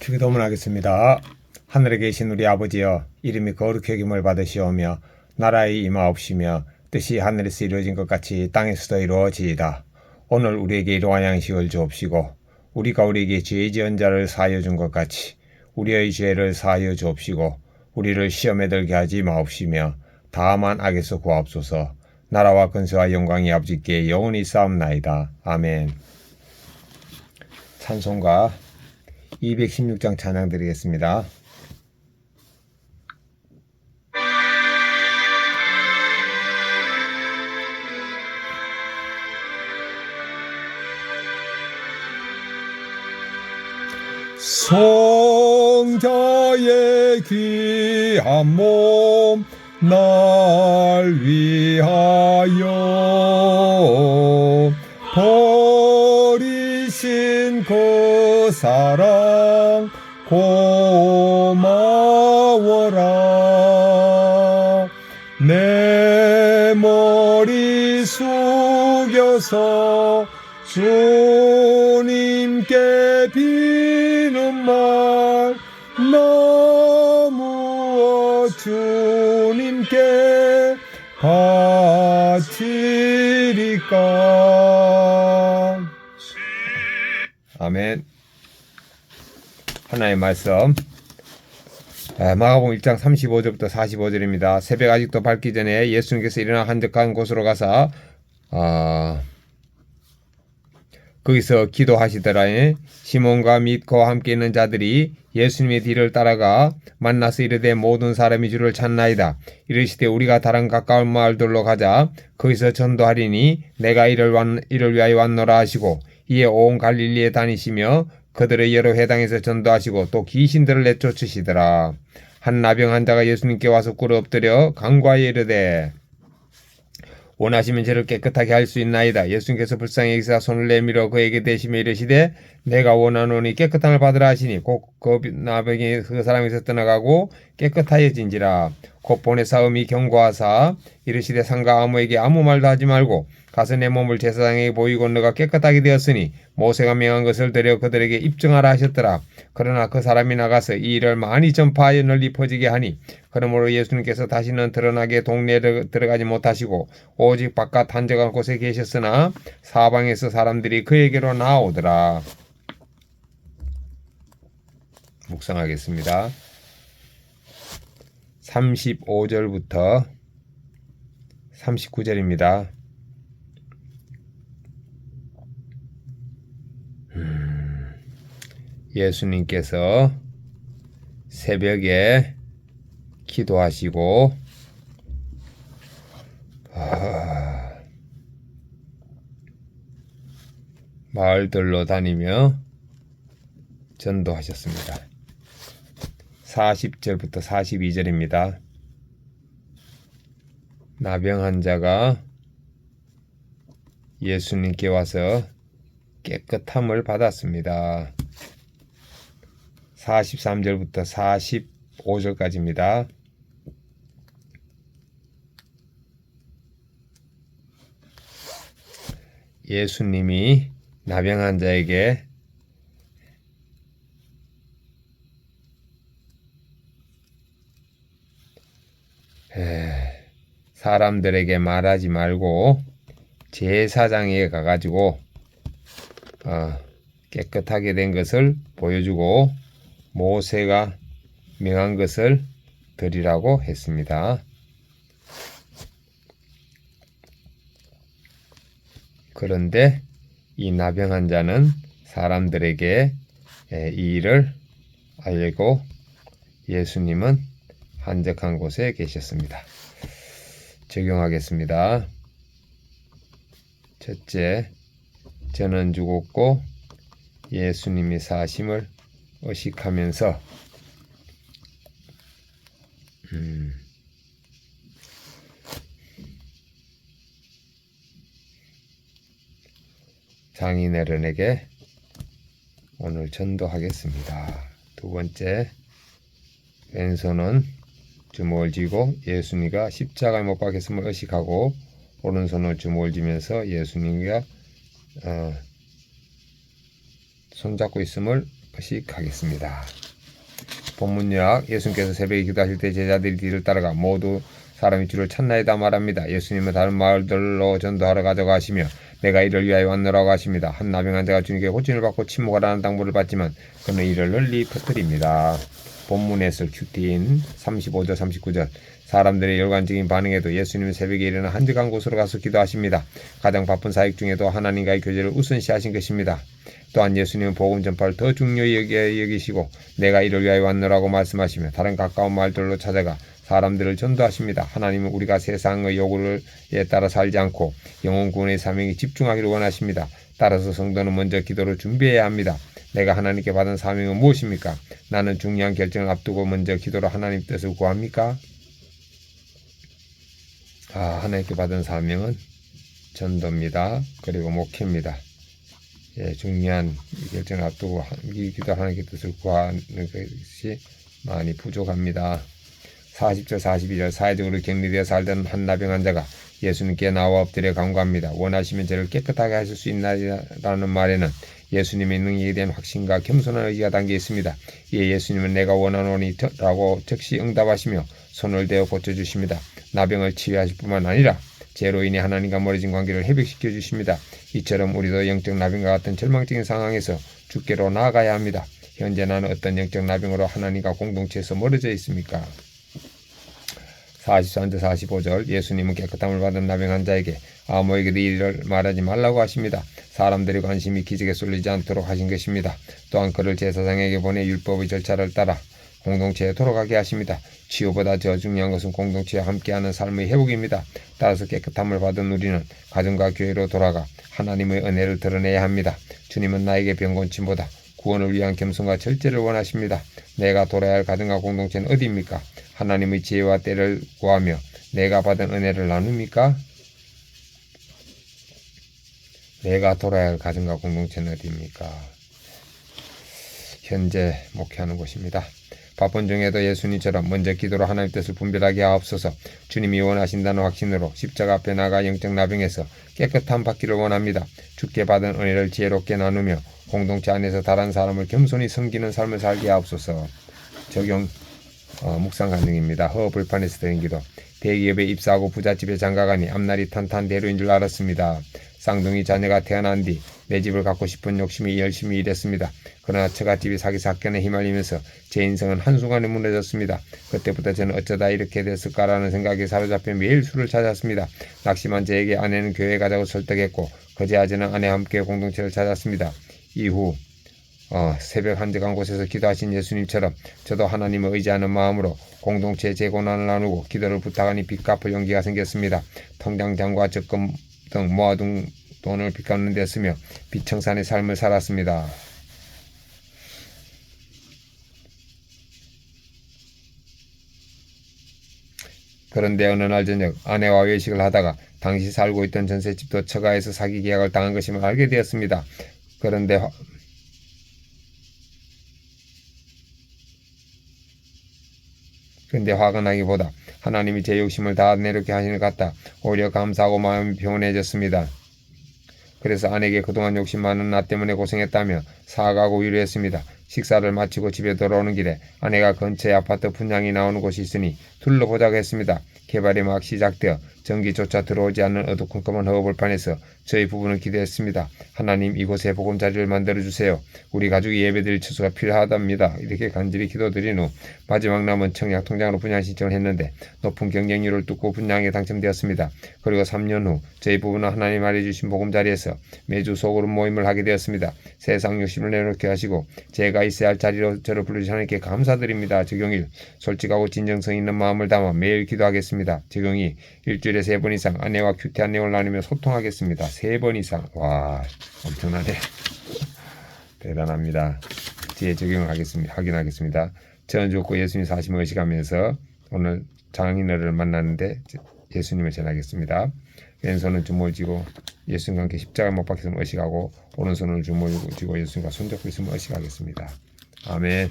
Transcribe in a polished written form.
기도문 하겠습니다. 하늘에 계신 우리 아버지여, 이름이 거룩히 여김을 받으시오며 나라의 임하옵시며 뜻이 하늘에서 이루어진 것 같이 땅에서도 이루어지이다. 오늘 우리에게 일용할 양식을 주옵시고 우리가 우리에게 죄 지은 자를 사하여 준 것 같이 우리의 죄를 사하여 주옵시고 우리를 시험에 들게 하지 마옵시며 다만 악에서 구하옵소서. 나라와 근세와 영광이 아버지께 영원히 싸움나이다. 아멘. 찬송가 216장 찬양 드리겠습니다. 성자의 귀한 몸 날 위하여 버리신 그 사랑 고마워라. 내 머리 숙여서 주님께 비는 말 너무 주님께 바치리까. 아멘. 하나의 말씀 마가복음 1장 35절부터 45절입니다. 새벽 아직도 밝기 전에 예수님께서 일어나 한적한 곳으로 가서 거기서 기도하시더라. 시몬과 및 그와 함께 있는 자들이 예수님의 뒤를 따라가 만나서 이르되 모든 사람이 주를 찾나이다. 이르시되 우리가 다른 가까운 마을들로 가자. 거기서 전도하리니 내가 이를 위하여 왔노라 하시고 이에 온 갈릴리에 다니시며 그들의 여러 회당에서 전도하시고 또 귀신들을 내쫓으시더라. 한 나병 환자가 예수님께 와서 꿇어 엎드려 간구하여 이르되 원하시면 저를 깨끗하게 할 수 있나이다. 예수님께서 불쌍히 여기사 손을 내밀어 그에게 대시며 이르시되 내가 원하노니 깨끗함을 받으라 하시니 곧 그 나병이 그 사람에서 떠나가고 깨끗하여진지라. 곧 보내사 음이 경고하사 이르시되 상가 아무에게 아무 말도 하지 말고 가서 내 몸을 제사장에게 보이고 너가 깨끗하게 되었으니 모세가 명한 것을 들여 그들에게 입증하라 하셨더라. 그러나 그 사람이 나가서 이 일을 많이 전파하여 널리 퍼지게 하니 그러므로 예수님께서 다시는 드러나게 동네에 들어가지 못하시고 오직 바깥 한적한 곳에 계셨으나 사방에서 사람들이 그에게로 나오더라. 묵상하겠습니다. 35절부터 39절입니다. 예수님께서 새벽에 기도하시고 마을들로 다니며 전도하셨습니다. 40절부터 42절입니다. 나병 환자가 예수님께 와서 깨끗함을 받았습니다. 43절부터 45절까지입니다. 예수님이 나병 환자에게 사람들에게 말하지 말고 제사장에게 가가지고 깨끗하게 된 것을 보여주고 모세가 명한 것을 드리라고 했습니다. 그런데 이 나병 환자는 사람들에게 이 일을 알리고 예수님은 한적한 곳에 계셨습니다. 적용하겠습니다. 첫째, 저는 죽었고 예수님이 사심을 의식하면서 장인어른에게 오늘 전도하겠습니다. 두 번째, 왼손은 주먹을 쥐고 예수님과 십자가에 못 박혔음을 의식하고 오른손을 주먹을 쥐면서 예수님과 손잡고 있음을 의식하겠습니다. 본문 요약. 예수님께서 새벽에 기도하실 때 제자들이 뒤를 따라가 모두 사람이 주를 찾나이다 말합니다. 예수님은 다른 마을들로 전도하러 가져가시며 내가 이를 위하여 왔노라고 하십니다. 한 나병 환자가 주님께 호진을 받고 침묵하라는 당부를 받지만 그는 이를 널리 퍼뜨립니다. 본문에서 큐티인 35절 39절. 사람들의 열관적인 반응에도 예수님은 새벽에 일어나 한적한 곳으로 가서 기도하십니다. 가장 바쁜 사역 중에도 하나님과의 교제를 우선시하신 것입니다. 또한 예수님은 복음 전파를 더 중요히 여기시고 내가 이를 위하여 왔노라고 말씀하시며 다른 가까운 마을들로 찾아가 사람들을 전도하십니다. 하나님은 우리가 세상의 요구에 따라 살지 않고 영혼 구원의 사명에 집중하기를 원하십니다. 따라서 성도는 먼저 기도를 준비해야 합니다. 내가 하나님께 받은 사명은 무엇입니까? 나는 중요한 결정을 앞두고 먼저 기도로 하나님 뜻을 구합니까? 하나님께 받은 사명은 전도입니다. 그리고 목회입니다. 중요한 결정을 앞두고 기도 하나님께 뜻을 구하는 것이 많이 부족합니다. 40절 42절. 사회적으로 격리되어 살던 한 나병 환자가 예수님께 나와 엎드려 간구합니다. 원하시면 저를 깨끗하게 하실 수 있나라는 말에는 예수님의 능력에 대한 확신과 겸손한 의지가 담겨 있습니다. 이에 예수님은 내가 원하노니 라고 즉시 응답하시며 손을 대어 고쳐주십니다. 나병을 치유하실 뿐만 아니라 죄로 인해 하나님과 멀어진 관계를 회복시켜 주십니다. 이처럼 우리도 영적 나병과 같은 절망적인 상황에서 주께로 나아가야 합니다. 현재 나는 어떤 영적 나병으로 하나님과 공동체에서 멀어져 있습니까? 43절 45절. 예수님은 깨끗함을 받은 나병 환자에게 아무에게도 이를 말하지 말라고 하십니다. 사람들의 관심이 기적에 쏠리지 않도록 하신 것입니다. 또한 그를 제사장에게 보내 율법의 절차를 따라 공동체에 돌아가게 하십니다. 치유보다 더 중요한 것은 공동체와 함께하는 삶의 회복입니다. 따라서 깨끗함을 받은 우리는 가정과 교회로 돌아가 하나님의 은혜를 드러내야 합니다. 주님은 나에게 병곤침보다 구원을 위한 겸손과 절제를 원하십니다. 내가 돌아야 할 가정과 공동체는 어디입니까? 하나님의 지혜와 때를 구하며 내가 받은 은혜를 나눕니까? 내가 돌아야 할 가정과 공동체는 어디입니까? 현재 목회하는 곳입니다. 바쁜 중에도 예수님처럼 먼저 기도로 하나님 뜻을 분별하게 하옵소서. 주님이 원하신다는 확신으로 십자가 앞에 나가 영적 나병에서 깨끗함 받기를 원합니다. 주께 받은 은혜를 지혜롭게 나누며 공동체 안에서 다른 사람을 겸손히 섬기는 삶을 살게 하옵소서. 적용 묵상 간증입니다. 허허벌판에서 드린 기도. 대기업에 입사하고 부잣집에 장가가니 앞날이 탄탄대로인 줄 알았습니다. 쌍둥이 자녀가 태어난 뒤 내 집을 갖고 싶은 욕심이 열심히 일했습니다. 그러나 처갓집이 사기 사건에 휘말리면서 제 인생은 한순간에 무너졌습니다. 그때부터 저는 어쩌다 이렇게 됐을까라는 생각에 사로잡혀 매일 술을 찾았습니다. 낙심한 저에게 아내는 교회에 가자고 설득했고 그제아저는 아내와 함께 공동체를 찾았습니다. 이후 새벽 한적한 곳에서 기도하신 예수님처럼 저도 하나님을 의지하는 마음으로 공동체의 제 고난을 나누고 기도를 부탁하니 빚 갚을 용기가 생겼습니다. 통장장과 적금 등 모아둔 돈을 빚 갚는 데 쓰며 빚청산의 삶을 살았습니다. 그런데 어느 날 저녁 아내와 외식을 하다가 당시 살고 있던 전셋집도 처가에서 사기 계약을 당한 것임을 알게 되었습니다. 그런데 화가 나기보다 하나님이 제 욕심을 다 내려게 하시는 것 같다. 오히려 감사하고 마음이 평온해졌습니다. 그래서 아내에게 그동안 욕심 많은 나 때문에 고생했다며 사과하고 위로했습니다. 식사를 마치고 집에 돌아오는 길에 아내가 근처에 아파트 분양이 나오는 곳이 있으니 둘러보자고 했습니다. 개발이 막 시작되어 전기조차 들어오지 않는 어두컴컴한 허허벌판에서 저희 부부는 기도했습니다. 하나님, 이곳에 보금자리를 만들어주세요. 우리 가족이 예배드릴 처소가 필요하답니다. 이렇게 간절히 기도드린 후 마지막 남은 청약통장으로 분양 신청을 했는데 높은 경쟁률을 뚫고 분양에 당첨되었습니다. 그리고 3년 후 저희 부부는 하나님 알려주신 보금자리에서 매주 소그룹 모임을 하게 되었습니다. 세상 욕심을 내놓게 하시고 제가 있어야 할 자리로 저를 불러주신 하나님께 감사드립니다. 적용일, 솔직하고 진정성 있는 마음을 담아 매일 기도하겠습니다. 적용이 일주일에 3번 이상 아내와 큐티한 내용을 나누며 소통하겠습니다. 3번 이상. 와, 엄청나네. 대단합니다. 뒤에 적용을 확인하겠습니다. 저는 죽고 예수님 사심을 의식하면서 오늘 장인어른을 만났는데 예수님을 전하겠습니다. 왼손은 주먹을 쥐고 예수님과 함께 십자가에 못 박혔음을 의식하고 오른손은 주먹을 쥐고 예수님과 손잡고 있음을 의식하겠습니다. 아멘.